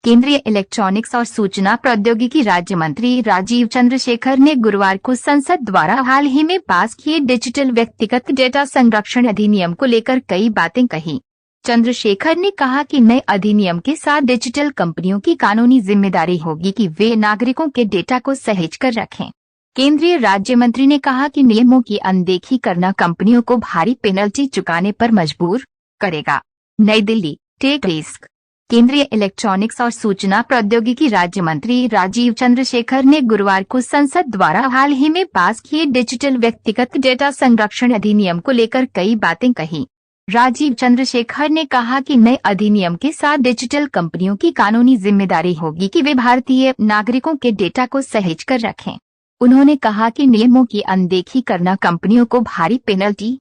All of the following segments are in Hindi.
केंद्रीय इलेक्ट्रॉनिक्स और सूचना प्रौद्योगिकी राज्य मंत्री राजीव चंद्रशेखर ने गुरुवार को संसद द्वारा हाल ही में पास किए डिजिटल व्यक्तिगत डेटा संरक्षण अधिनियम को लेकर कई बातें कही। चंद्रशेखर ने कहा कि नए अधिनियम के साथ डिजिटल कंपनियों की कानूनी जिम्मेदारी होगी कि वे नागरिकों के डेटा को सहेज कर रखें। केंद्रीय राज्य मंत्री ने कहा कि नियमों की अनदेखी करना कंपनियों को भारी पेनल्टी चुकाने पर मजबूर करेगा। नई दिल्ली, टेक रिस्क। केंद्रीय इलेक्ट्रॉनिक्स और सूचना प्रौद्योगिकी राज्य मंत्री राजीव चंद्रशेखर ने गुरुवार को संसद द्वारा हाल ही में पास किए डिजिटल व्यक्तिगत डेटा संरक्षण अधिनियम को लेकर कई बातें कही। राजीव चंद्रशेखर ने कहा कि नए अधिनियम के साथ डिजिटल कंपनियों की कानूनी जिम्मेदारी होगी कि वे भारतीय नागरिकों के डेटा को सहेज कर रखें। उन्होंने कहा कि नियमों की अनदेखी करना कंपनियों को भारी पेनल्टी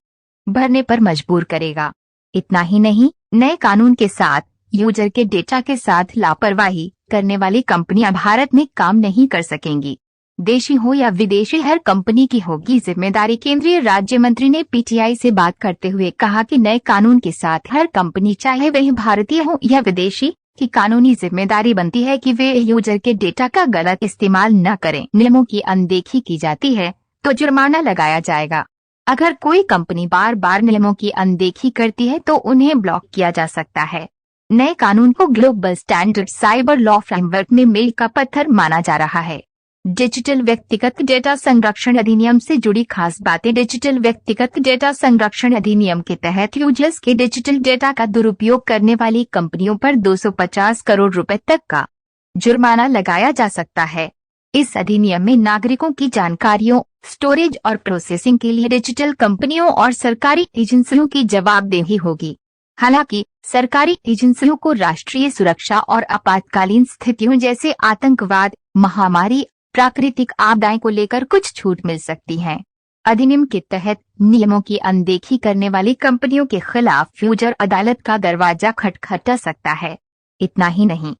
भरने पर मजबूर करेगा। इतना ही नहीं, नए कानून के साथ यूजर के डेटा के साथ लापरवाही करने वाली कंपनियां भारत में काम नहीं कर सकेंगी। देशी हो या विदेशी, हर कंपनी की होगी जिम्मेदारी। केंद्रीय राज्य मंत्री ने पीटीआई से बात करते हुए कहा कि नए कानून के साथ हर कंपनी, चाहे वह भारतीय हो या विदेशी, की कानूनी जिम्मेदारी बनती है कि वे यूजर के डेटा का गलत इस्तेमाल न करें। नियमों की अनदेखी की जाती है तो जुर्माना लगाया जाएगा। अगर कोई कंपनी बार बार नियमों की अनदेखी करती है तो उन्हें ब्लॉक किया जा सकता है। नए कानून को global standard cyber law framework में मील का पत्थर माना जा रहा है। डिजिटल व्यक्तिगत डेटा संरक्षण अधिनियम से जुड़ी खास बातें। डिजिटल व्यक्तिगत डेटा संरक्षण अधिनियम के तहत यूजर्स के डिजिटल डेटा का दुरुपयोग करने वाली कंपनियों पर 250 करोड़ रुपए तक का जुर्माना लगाया जा सकता है। इस अधिनियम में नागरिकों की जानकारियों, स्टोरेज और प्रोसेसिंग के लिए डिजिटल कंपनियों और सरकारी एजेंसियों की जवाबदेही होगी। हालांकि सरकारी एजेंसियों को राष्ट्रीय सुरक्षा और आपातकालीन स्थितियों जैसे आतंकवाद, महामारी, प्राकृतिक आपदाएं को लेकर कुछ छूट मिल सकती है। अधिनियम के तहत नियमों की अनदेखी करने वाली कंपनियों के खिलाफ यूजर अदालत का दरवाजा खटखटा सकता है। इतना ही नहीं,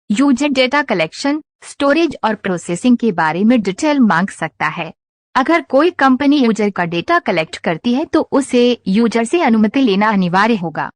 यूजर डेटा कलेक्शन, स्टोरेज और प्रोसेसिंग के बारे में डिटेल मांग सकता है। अगर कोई कंपनी यूजर का डेटा कलेक्ट करती है तो उसे यूजर से अनुमति लेना अनिवार्य होगा।